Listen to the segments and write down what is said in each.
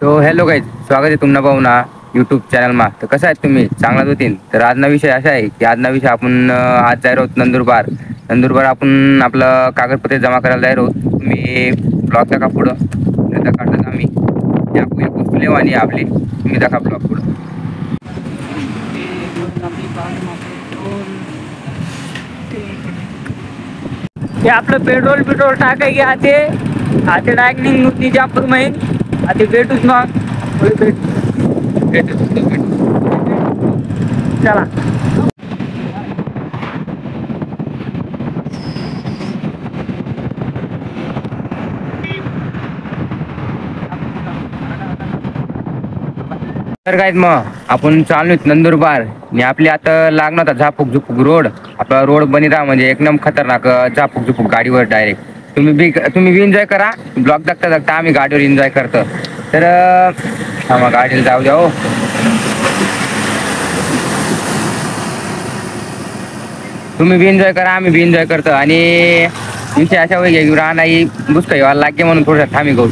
So hello guys, स्वागत आहे तुम्हाला पाहू ना यूट्यूब चॅनलमा. तर कसं आहे तुम्ही चांगलाच होतील. तर आजना विषय असा आहे की आजना विषय आपण आज जाय आहोत नंदुरबार आपण आपलं कागदपत्रे जमा करायला जाय आहोत. तुम्ही ब्लॉग दाखवा पुढं काढतात आम्ही एक वस्तू लेवानी आपली तुम्ही दाखवा ब्लॉग पुढं. हे आपलं पेट्रोल टाकाय घ्या ते आते डायरेक्ट निघून निजापूर माहीत आता भेटूच मग चला. तर काय मग आपण चालू नंदुरबार आणि आपली आता लागणार होता झापूक झुपूक रोड. आपला रोड बनी राहा म्हणजे एकदम खतरनाक झापूक झुपूक गाडीवर डायरेक्ट. तुम्ही बी एन्जॉय करा. ब्लॉग दाखता आम्ही गाडीवर एन्जॉय करतो. तर मग गाडीला जाऊ द्या हो. तुम्ही बी एन्जॉय करा आम्ही बी एन्जॉय करतो. आणि विषय अशा वेळी राहणार बुसका व्हायला लागे म्हणून थोडं थांबी गहू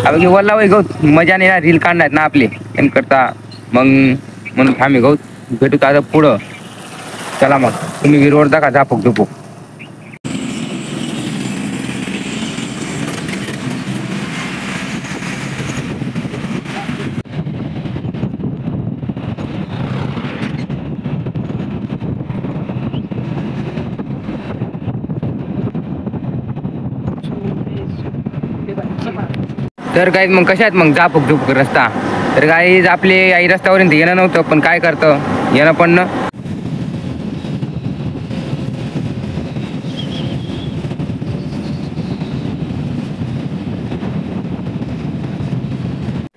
अबे वल्ला वय गहू मजा नाही ना रील काढणार ना आपली करता मग म्हणून थांबी गहू भेटू आता पुढं. चला मग तुम्ही बी रोड दाखवा झापूक झुपूक. तर काही मग कशा आहेत मग झापूक झुपूक रस्ता. तर काही आपले आई रस्त्यावरून येणं नव्हतं पण काय करतं येणं पण ना.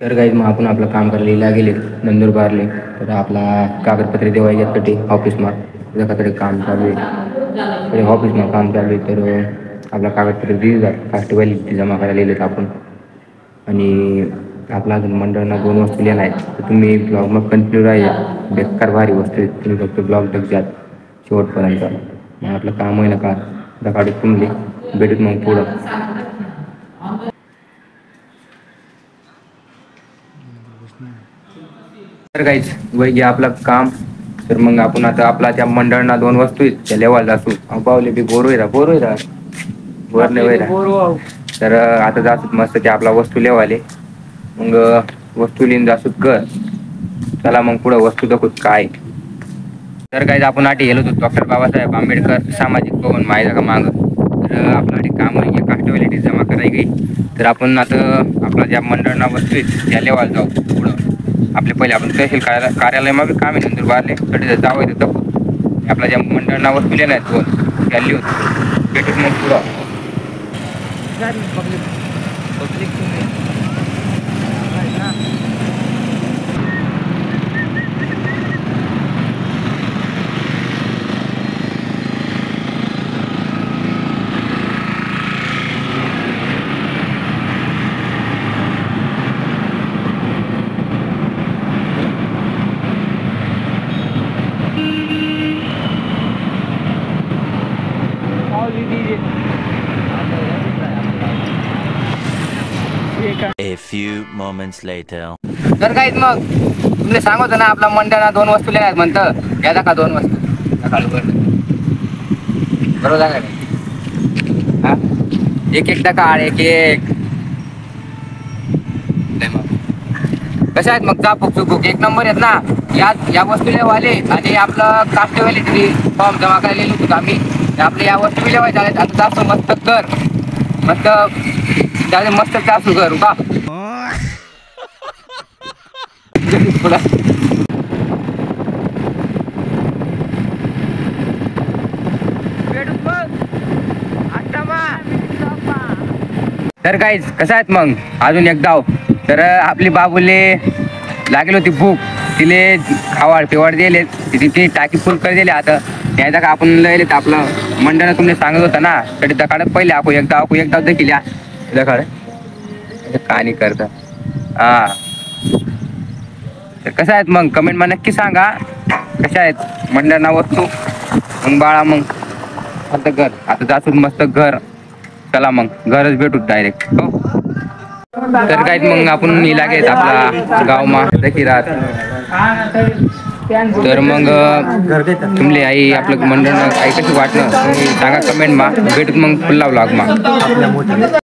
तर काही मग आपण आपलं काम करायला गेले नंदुरबारले. तर आपला कागदपत्रे देवाय घेतसाठी ऑफिसमा त्याच्याकडे काम चालू आहे. ऑफिसमा काम चालू आहे तर आपला कागदपत्रे दिली जात कास्ट व्हॅलिडिटी जमा करायला गेलेत आपण. आणि आपला अजून मंडळांना 2 वस्तू लिहिल्या आहेत. तर तुम्ही ब्लॉग मग कंटिन्यू राहा. बेकार भारी वस्तू आहेत. तुम्ही फक्त ब्लॉग बघात शेवटपर्यंत. मग आपलं काम आहे ना का काढू तुम्ही भेटूत मग पुढं. तर काहीच वय घ्या आपलं काम. तर मग आपण आता आपला त्या मंडळांना 2 वस्तू आहेत त्या लेवायला असू पावले बी बोर राहा वर नाही राहा. तर आता जासूत मस्त ते आपला वस्तू लेवाले मग वस्तू लिहिून जासूत कर. चला मग पुढं वस्तू दाखवत काय. तर काही आपण आठी गेलो होतो डॉक्टर बाबासाहेब आंबेडकर सामाजिक भवन माहिती का माग. तर आपलं काम आहे कास्ट व्हॅलिडिटी जमा करायला गई. तर आपण आता आपला ज्या मंडळांना वस्तू आहेत त्या लेवायला जाऊ पुढं. आपले पहिले आपण तहसील कार्यालयामा बी काम आहे नंदुरबारले तर जावं येतं. आपल्या ज्या मंडळांना वस्तू लिहिल्या आहेत 2 त्या लिहून भेटून मग पुढं. A few moments later. तर काहीच मग तुम्ही सांगतो ना आपला मंडळांना 2 वस्तू लिहिल्या म्हणतं घ्या का 2 वस्तू बरोबर का हा एक काळ एक कशा आहेत मग झापूक झुपूक एक नंबर आहेत ना. या वस्तू लेवाले आणि आपलं कास्ट व्हॅलिडिटी फॉर्म जमा करायला गेलो होतो आम्ही. आपल्या या वस्तू लेवायच्या आहेत. आता जास्त मस्त कर मस्त मस्त चासू करू का तर काहीच कसं आहेत मग अजून एक डाव. तर आपली बाबूले लागेल होती भूक तिले खावाड पिवाड दिले ती टाकी फुल कर दिले. आता यायचा का आपण लयले तर आपलं मंडळानं तुम्ही सांगत होता ना तरी दकाड पहिले आपण एक डाव देखील या दकाड का नाही करता हा. तर कसं आहेत मग कमेंटमा नक्की सांगा कशा आहेत मंडळांना वस्तू. मग बाळा मग फक्त घर आता जासून मस्त घर. चला मग घरच भेटू डायरेक्ट हो. तर काय मग आपण इलाकेत आपला गावमा देखील राहत. तर मग तुमले आई आपलं मंडळ आई कशी वाटणं तुम्ही सांगा कमेंट मा. भेटूत मग पुढला व्लॉग मा.